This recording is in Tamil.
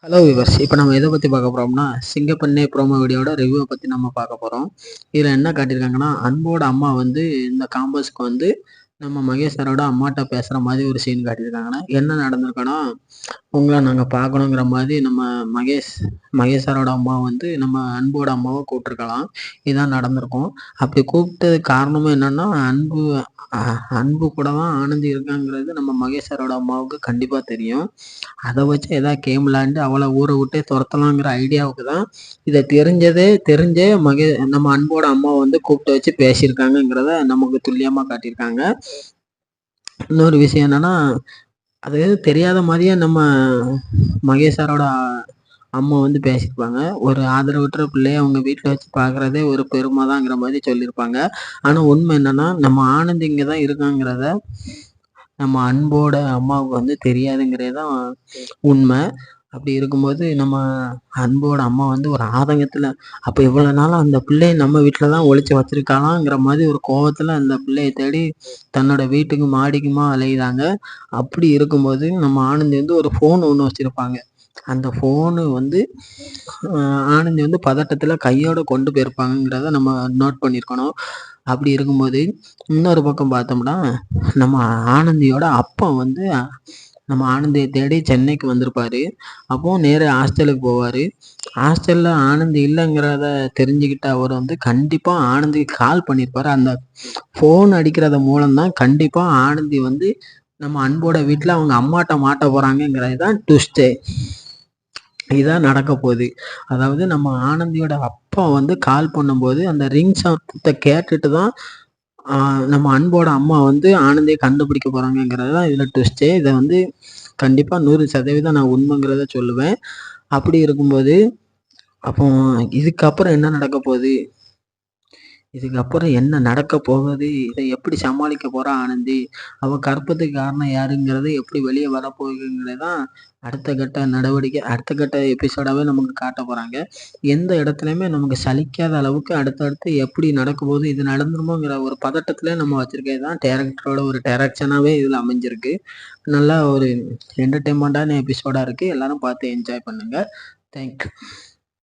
ஹலோ விவர்ஸ், இப்போ நம்ம எதை பற்றி பார்க்க போகிறோம்னா சிங்கப்பெண்ணே ப்ரோமோ வீடியோட ரிவ்யூவை பற்றி நம்ம பார்க்க போகிறோம். இதில் என்ன காட்டியிருக்காங்கன்னா, அன்போட அம்மா வந்து இந்த காம்பஸ்க்கு வந்து நம்ம மகேஷ் சாரோட அம்மாட்ட பேசுகிற மாதிரி ஒரு சீன் காட்டியிருக்காங்கன்னா, என்ன நடந்திருக்குன்னா, உங்களை நாங்கள் பார்க்கணுங்கிற மாதிரி நம்ம மகேஷ் சாரோட அம்மா வந்து நம்ம அன்போட அம்மாவை கூப்பிட்டுருக்கலாம். இதுதான் நடந்திருக்கும். அப்படி கூப்பிட்டதுக்கு காரணமும் என்னன்னா, அன்பு கூட தான் ஆனந்தி இருக்காங்கிறது நம்ம மகேஷ் சாரோட அம்மாவுக்கு கண்டிப்பாக தெரியும். அதை வச்சு ஏதாவது கேம் விளாண்டு அவளை ஊரை விட்டே துரத்தலாங்கிற ஐடியாவுக்கு தான் இதை தெரிஞ்சே நம்ம அன்போட அம்மாவை வந்து கூப்பிட்டு வச்சு பேசியிருக்காங்கங்கிறத நமக்கு துல்லியமாக காட்டியிருக்காங்க. இன்னொரு விஷயம் என்னன்னா, அது தெரியாத மாதிரியே நம்ம மகேஷ் சாரோட அம்மா வந்து பேசியிருப்பாங்க. ஒரு ஆதரவற்ற பிள்ளைய அவங்க வீட்டில் வச்சு பார்க்குறதே ஒரு பெருமை தாங்கிற மாதிரி சொல்லியிருப்பாங்க. ஆனால் உண்மை என்னன்னா, நம்ம ஆனந்த் இங்கே தான் இருக்காங்கிறத நம்ம அன்போட அம்மாவுக்கு வந்து தெரியாதுங்கிறது தான் உண்மை. அப்படி இருக்கும்போது நம்ம அன்போட அம்மா வந்து ஒரு ஆதங்கத்தில், அப்போ இவ்வளோ நாள் அந்த பிள்ளையை நம்ம வீட்டில் தான் ஒழிச்சு வச்சிருக்காளாங்கிற மாதிரி ஒரு கோவத்தில் அந்த பிள்ளையை தேடி தன்னோட வீட்டுக்கு மாடிக்குமா அலையுதாங்க. அப்படி இருக்கும்போது நம்ம ஆனந்தி வந்து ஒரு ஃபோன் ஒன்று வச்சுருப்பாங்க. அந்த ஃபோனு வந்து ஆனந்தி வந்து பதட்டத்தில் கையோடு கொண்டு போயிருப்பாங்கங்கிறத நம்ம நோட் பண்ணியிருக்கணும். அப்படி இருக்கும்போது இன்னொரு பக்கம் பார்த்தோம்னா, நம்ம ஆனந்தியோட அப்பா வந்து நம்ம ஆனந்தியை தேடி சென்னைக்கு வந்திருப்பாரு. அப்போ நேரா ஹாஸ்டலுக்கு போவார். ஹாஸ்டலில் ஆனந்தி இல்லைங்கிறத தெரிஞ்சுக்கிட்ட அவர் வந்து கண்டிப்பாக ஆனந்திக்கு கால் பண்ணியிருப்பார். அந்த ஃபோன் அடிக்கிறத மூலம்தான் கண்டிப்பாக ஆனந்தி வந்து நம்ம அன்போட வீட்டில் அவங்க அம்மாட்ட மாட்ட போகிறாங்கங்கிறது தான் ட்விஸ்ட்டே. இதுதான் நடக்க போகுது. அதாவது நம்ம ஆனந்தியோட அப்பா வந்து கால் பண்ணும்போது அந்த ரிங் சத்தத்தை கேட்டுட்டு தான் நம்ம அன்போட அம்மா வந்து ஆனந்தியை கண்டுபிடிக்க போகிறாங்கங்கிறது தான் இதில் ட்விஸ்ட்டே. இதை வந்து கண்டிப்பாக 100% நான் உண்மைங்கிறத சொல்லுவேன். அப்படி இருக்கும்போது அப்போ இதுக்கப்புறம் என்ன நடக்க போகுது, இதுக்கப்புறம் என்ன நடக்க போகுது, இதை எப்படி சமாளிக்க போகிறா ஆனந்தி, அவள் கற்பத்துக்கு காரணம் யாருங்கிறது எப்படி வெளியே வரப்போகுதுங்கிறது தான் அடுத்த கட்ட எபிசோடாகவே நமக்கு காட்ட போகிறாங்க. எந்த இடத்துலையுமே நமக்கு சலிக்காத அளவுக்கு அடுத்தடுத்து எப்படி நடக்க போகுது, இது நடந்துருமோங்கிற ஒரு பதட்டத்திலே நம்ம வச்சுருக்கிறது தான் டேரக்டரோட ஒரு டைரக்ஷனாகவே இதில் அமைஞ்சிருக்கு. நல்லா ஒரு என்டர்டெயின்மெண்ட்டான எபிசோடாக இருக்குது. எல்லோரும் பார்த்து என்ஜாய் பண்ணுங்கள். தேங்க்யூ.